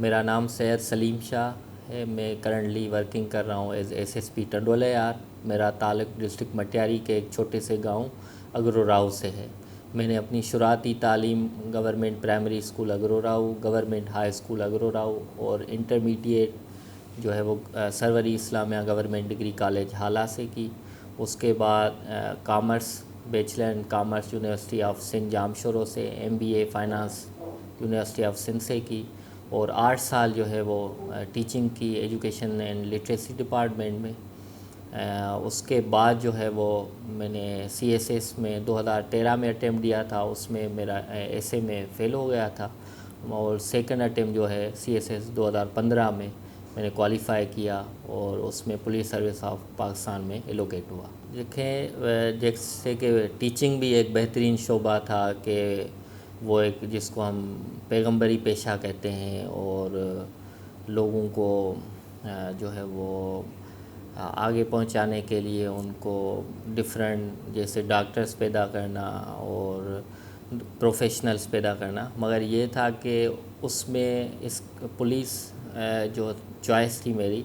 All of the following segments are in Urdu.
میرا نام سید سلیم شاہ ہے. میں کرنٹلی ورکنگ کر رہا ہوں ایز ایس ایس پی ٹنڈولہ یار. میرا تعلق ڈسٹرکٹ مٹیاری کے ایک چھوٹے سے گاؤں اگروراؤ سے ہے. میں نے اپنی شروعاتی تعلیم گورنمنٹ پرائمری اسکول اگروراؤ، گورنمنٹ ہائی اسکول اگروراؤ اور انٹرمیڈیٹ جو ہے وہ Sarwari Islamia government degree college Hala سے کی. اس کے بعد commerce, bachelor in commerce university of Sindh Jamshoro سے، M B A finance university of Sindh سے کی، اور 8 سال جو ہے وہ ٹیچنگ کی ایجوکیشن اینڈ لٹریسی ڈپارٹمنٹ میں. اس کے بعد جو ہے وہ میں نے سی ایس ایس میں 2013 میں اٹیمپٹ دیا تھا. اس میں میرا ایس اے میں فیل ہو گیا تھا، اور سیکنڈ اٹیمپٹ جو ہے سی ایس ایس 2015 میں نے کوالیفائی کیا، اور اس میں پولیس سروس آف پاکستان میں ایلوکیٹ ہوا. دیکھیں، جیسے کہ ٹیچنگ بھی ایک بہترین شعبہ تھا کہ وہ ایک جس کو ہم پیغمبری پیشہ کہتے ہیں، اور لوگوں کو جو ہے وہ آگے پہنچانے کے لیے ان کو ڈفرینٹ جیسے ڈاکٹرز پیدا کرنا اور پروفیشنلز پیدا کرنا. مگر یہ تھا کہ اس میں اس پولیس جو چوائس تھی میری،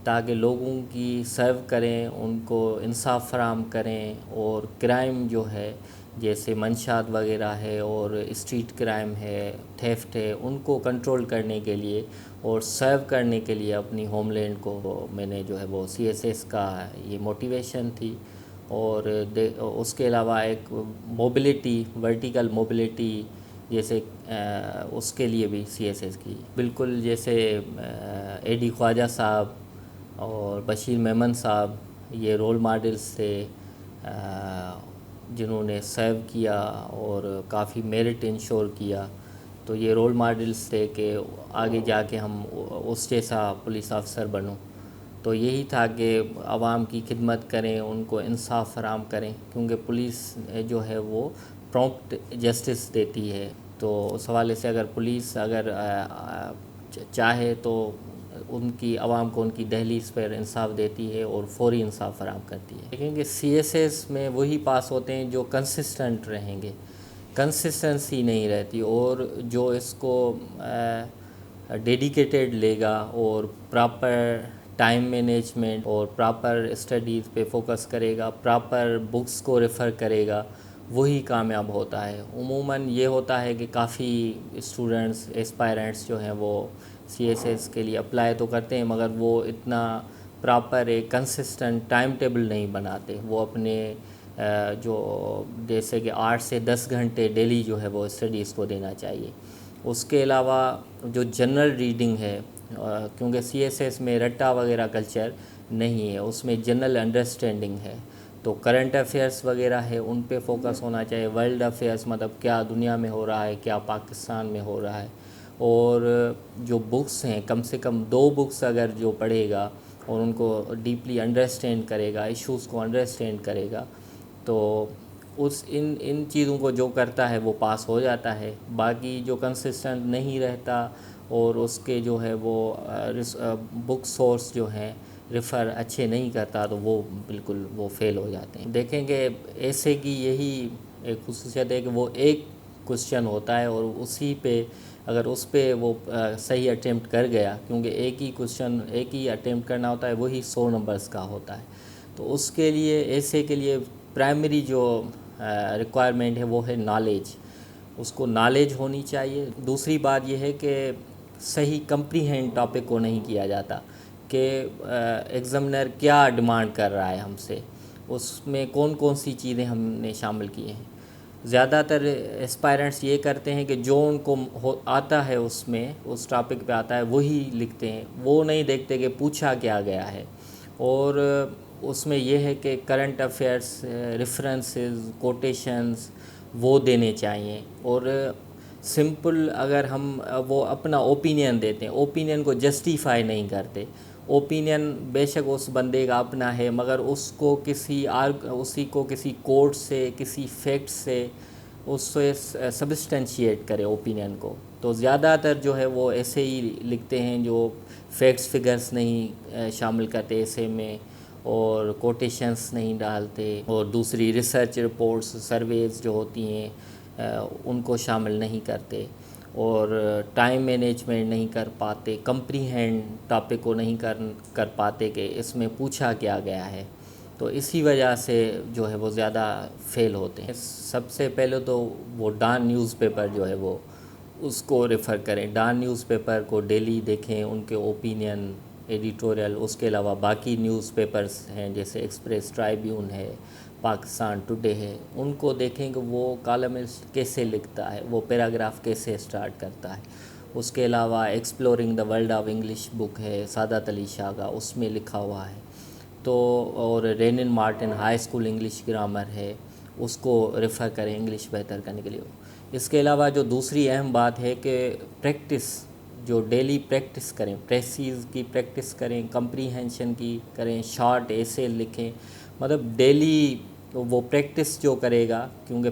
تاکہ لوگوں کی سرو کریں، ان کو انصاف فراہم کریں، اور کرائم جو ہے جیسے منشیات وغیرہ ہے اور اسٹریٹ کرائم ہے، تھیفٹ ہے، ان کو کنٹرول کرنے کے لیے اور سرو کرنے کے لیے اپنی ہوم لینڈ کو میں نے جو ہے وہ سی ایس ایس کا یہ موٹیویشن تھی. اور اس کے علاوہ ایک موبلٹی، ورٹیکل موبلٹی جیسے اس کے لیے بھی سی ایس ایس کی. بالکل جیسے اے ڈی خواجہ صاحب اور بشیر میمن صاحب یہ رول ماڈلز تھے جنہوں نے سرو کیا اور کافی میرٹ انشور کیا. تو یہ رول ماڈلز تھے کہ آگے جا کے ہم اس جیسا پولیس آفیسر بنوں. تو یہی تھا کہ عوام کی خدمت کریں، ان کو انصاف فراہم کریں، کیونکہ پولیس جو ہے وہ پرومپٹ جسٹس دیتی ہے. تو اس حوالے سے اگر پولیس چاہے تو ان کی عوام کو ان کی دہلیز پر انصاف دیتی ہے اور فوری انصاف فراہم کرتی ہے. دیکھیں کہ سی ایس ایس میں وہی پاس ہوتے ہیں جو کنسسٹنٹ رہیں گے. کنسسٹنسی نہیں رہتی، اور جو اس کو ڈیڈیکیٹڈ لے گا اور پراپر ٹائم مینجمنٹ اور پراپر اسٹڈیز پہ فوکس کرے گا، پراپر بکس کو ریفر کرے گا، وہی کامیاب ہوتا ہے. عموماً یہ ہوتا ہے کہ کافی اسٹوڈنٹس ایسپائرنٹس جو ہیں وہ سی ایس ایس کے لیے اپلائی تو کرتے ہیں، مگر وہ اتنا پراپر ایک کنسسٹنٹ ٹائم ٹیبل نہیں بناتے. وہ اپنے جو جیسے کہ 8 سے 10 گھنٹے ڈیلی جو ہے وہ اسٹڈیز کو دینا چاہیے. اس کے علاوہ جو جنرل ریڈنگ ہے، کیونکہ سی ایس ایس میں رٹا وغیرہ کلچر نہیں ہے، اس میں جنرل انڈرسٹینڈنگ ہے. تو کرنٹ افیئرس وغیرہ ہے ان پہ فوکس ہونا چاہیے. ورلڈ افیئرس مطلب کیا دنیا میں ہو رہا ہے، کیا پاکستان میں ہو رہا ہے. اور جو بکس ہیں کم سے کم 2 بکس اگر جو پڑھے گا اور ان کو ڈیپلی انڈرسٹینڈ کرے گا، ایشوز کو انڈرسٹینڈ کرے گا، تو ان چیزوں کو جو کرتا ہے وہ پاس ہو جاتا ہے. باقی جو کنسسٹنٹ نہیں رہتا اور اس کے جو ہے وہ بک سورس جو ہیں ریفر اچھے نہیں کرتا، تو وہ بالکل وہ فیل ہو جاتے ہیں. دیکھیں کہ ایسے کی یہی ایک خصوصیت ہے کہ وہ ایک کوسچن ہوتا ہے، اور اسی پہ اگر اس پہ وہ صحیح اٹیمپٹ کر گیا، کیونکہ ایک ہی کوسچن ایک ہی اٹیمپٹ کرنا ہوتا ہے، وہی 100 نمبرز کا ہوتا ہے. تو اس کے لیے ایسے کے لیے پرائمری جو ریکوائرمنٹ ہے وہ ہے نالج. اس کو نالج ہونی چاہیے. دوسری بات یہ ہے کہ صحیح کمپریہینڈ ٹاپک کو نہیں کیا جاتا کہ ایگزامنر کیا ڈیمانڈ کر رہا ہے ہم سے، اس میں کون کون سی چیزیں ہم نے شامل کی ہیں. زیادہ تر اسپائرنٹس یہ کرتے ہیں کہ جو ان کو آتا ہے اس میں اس ٹاپک پہ آتا ہے وہی لکھتے ہیں. وہ نہیں دیکھتے کہ پوچھا کیا گیا ہے. اور اس میں یہ ہے کہ کرنٹ افیئرس، ریفرنسز، کوٹیشنز وہ دینے چاہیے. اور سمپل اگر ہم وہ اپنا اوپینین دیتے ہیں، اوپینین کو جسٹیفائی نہیں کرتے. اوپینین بے شک اس بندے کا اپنا ہے، مگر اسی کو کسی کورٹ سے، کسی فیکٹ سے اس سے سبسٹینشیٹ کرے اوپینین کو. تو زیادہ تر جو ہے وہ ایسے ہی لکھتے ہیں جو فیکٹس فگرز نہیں شامل کرتے ایسے میں، اور کوٹیشنز نہیں ڈالتے، اور دوسری ریسرچ رپورٹس، سرویز جو ہوتی ہیں ان کو شامل نہیں کرتے. اور ٹائم مینجمنٹ نہیں کر پاتے، کمپریہینڈ ٹاپک کو نہیں کر پاتے کہ اس میں پوچھا کیا گیا ہے، تو اسی وجہ سے جو ہے وہ زیادہ فیل ہوتے ہیں۔ سب سے پہلے تو وہ ڈان نیوز پیپر جو ہے وہ اس کو ریفر کریں، ڈان نیوز پیپر کو ڈیلی دیکھیں، ان کے اوپینین ایڈیٹوریل، اس کے علاوہ باقی نیوز پیپرز ہیں جیسے ایکسپریس، ٹرائبیون ہے، پاکستان ٹوڈے ہے، ان کو دیکھیں کہ وہ کالمسٹ کیسے لکھتا ہے، وہ پیراگراف کیسے سٹارٹ کرتا ہے۔ اس کے علاوہ exploring the world of English book ہے سعادت علی شاہ کا، اس میں لکھا ہوا ہے تو، اور Wren and Martin high school English grammar ہے، اس کو ریفر کریں انگلش بہتر کرنے کے لیے۔ اس کے علاوہ جو دوسری اہم بات ہے کہ پریکٹس، جو ڈیلی پریکٹس کریں، پریسیز کی پریکٹس کریں، کمپریہنشن کی کریں، شارٹ ایسے لکھیں، مطلب ڈیلی وہ پریکٹس جو کرے گا، کیونکہ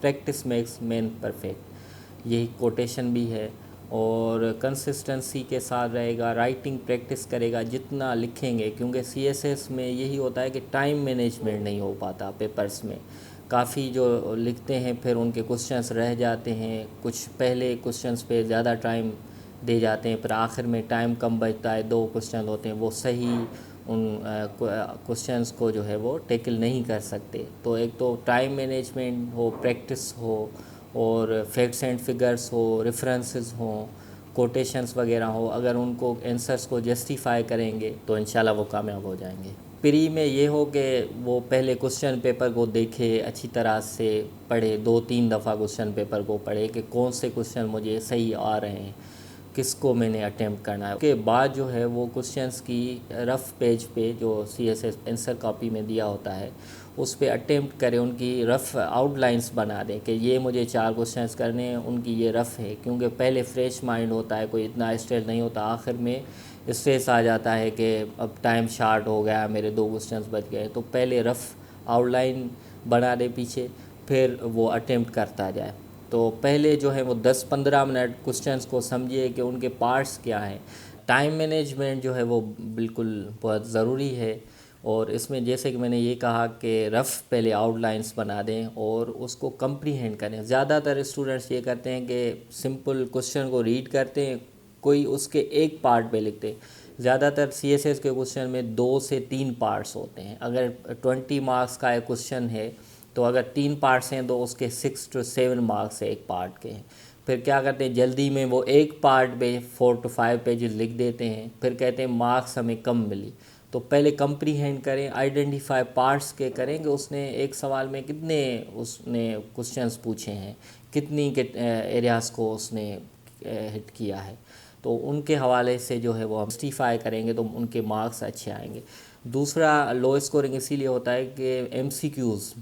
پریکٹس میکس مین پرفیکٹ، یہی کوٹیشن بھی ہے، اور کنسسٹنسی کے ساتھ رہے گا، رائٹنگ پریکٹس کرے گا جتنا لکھیں گے، کیونکہ سی ایس ایس میں یہی ہوتا ہے کہ ٹائم مینجمنٹ نہیں ہو پاتا پیپرز میں، کافی جو لکھتے ہیں پھر ان کے کوسچنس رہ جاتے ہیں، کچھ پہلے کوسچنس پہ زیادہ ٹائم دے جاتے ہیں، پھر آخر میں ٹائم کم بچتا ہے، 2 کوسچن ہوتے ہیں، وہ صحیح ان کوسچنس کو جو ہے وہ ٹیکل نہیں کر سکتے۔ تو ایک تو ٹائم مینجمنٹ ہو، پریکٹس ہو، اور facts and figures who, references ہوں، کوٹیشنز وغیرہ ہو، اگر ان کو آنسرز کو جسٹیفائی کریں گے تو انشاءاللہ وہ کامیاب ہو جائیں گے۔ پری میں یہ ہو کہ وہ پہلے کوسچن پیپر کو دیکھے، اچھی طرح سے پڑھے، 2-3 دفعہ کوسچن پیپر کو پڑھے کہ کون سے کوسچن مجھے صحیح آ رہے ہیں، کس کو میں نے اٹیمپٹ کرنا ہے۔ اس کے بعد جو ہے وہ کوسچنس کی رف پیج پہ جو C S S answer copy میں دیا ہوتا ہے اس پہ اٹیمپٹ کریں، ان کی رف آؤٹ لائنس بنا دیں کہ یہ مجھے 4 کوسچنس کرنے ہیں، ان کی یہ رف ہے، کیونکہ پہلے فریش مائنڈ ہوتا ہے، کوئی اتنا اسٹریس نہیں ہوتا، آخر میں اسٹریس آ جاتا ہے کہ اب ٹائم شارٹ ہو گیا، میرے 2 کوسچنس بچ گئے، تو پہلے رف آؤٹ لائن بنا دے پیچھے، پھر وہ اٹیمپٹ کرتا جائے۔ تو پہلے جو ہے وہ 10-15 منٹ کوسچنس کو سمجھیے کہ ان کے پارٹس کیا ہیں۔ ٹائم مینجمنٹ جو ہے وہ بالکل بہت ضروری ہے، اور اس میں جیسے کہ میں نے یہ کہا کہ رف پہلے آؤٹ لائنس بنا دیں اور اس کو کمپریہینڈ کریں۔ زیادہ تر اسٹوڈنٹس یہ کرتے ہیں کہ سمپل کوسچن کو ریڈ کرتے ہیں، کوئی اس کے ایک پارٹ پہ لکھتے ہیں۔ زیادہ تر سی ایس ایس کے کوسچن میں 2 سے 3 پارٹس ہوتے ہیں، اگر 20 مارکس کا ایک کوسچن ہے تو اگر 3 پارٹس ہیں تو اس کے 6 to 7 مارکس ایک پارٹ کے ہیں۔ پھر کیا کرتے ہیں، جلدی میں وہ ایک پارٹ پہ 4 to 5 پیجز لکھ دیتے ہیں، پھر کہتے ہیں مارکس ہمیں کم ملی۔ تو پہلے کمپریہینڈ کریں، آئیڈینٹیفائی پارٹس کے کریں کہ اس نے ایک سوال میں کتنے اس نے کوسچنس پوچھے ہیں، کتنی ایریاز کو اس نے ہٹ کیا ہے، تو ان کے حوالے سے جو ہے وہ جسٹیفائی کریں گے تو ان کے مارکس اچھے آئیں گے۔ دوسرا لو اسکورنگ اسی لیے ہوتا ہے کہ ایم سی کیوز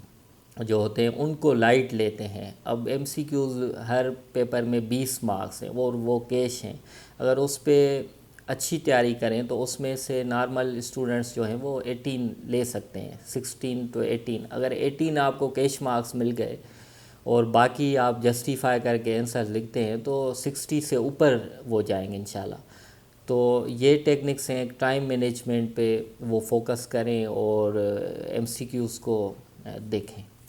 جو ہوتے ہیں ان کو لائٹ لیتے ہیں۔ اب ایم سی کیوز ہر پیپر میں 20 مارکس ہیں، وہ کیش ہیں، اگر اس پہ اچھی تیاری کریں تو اس میں سے نارمل اسٹوڈنٹس جو ہیں وہ 18 لے سکتے ہیں، 16 to 18۔ اگر 18 آپ کو کیش مارکس مل گئے اور باقی آپ جسٹیفائی کر کے آنسر لکھتے ہیں تو 60 سے اوپر وہ جائیں گے انشاءاللہ۔ تو یہ ٹیکنکس ہیں، ٹائم مینجمنٹ پہ وہ فوکس کریں اور ایم سی کیوز کو دیکھیں۔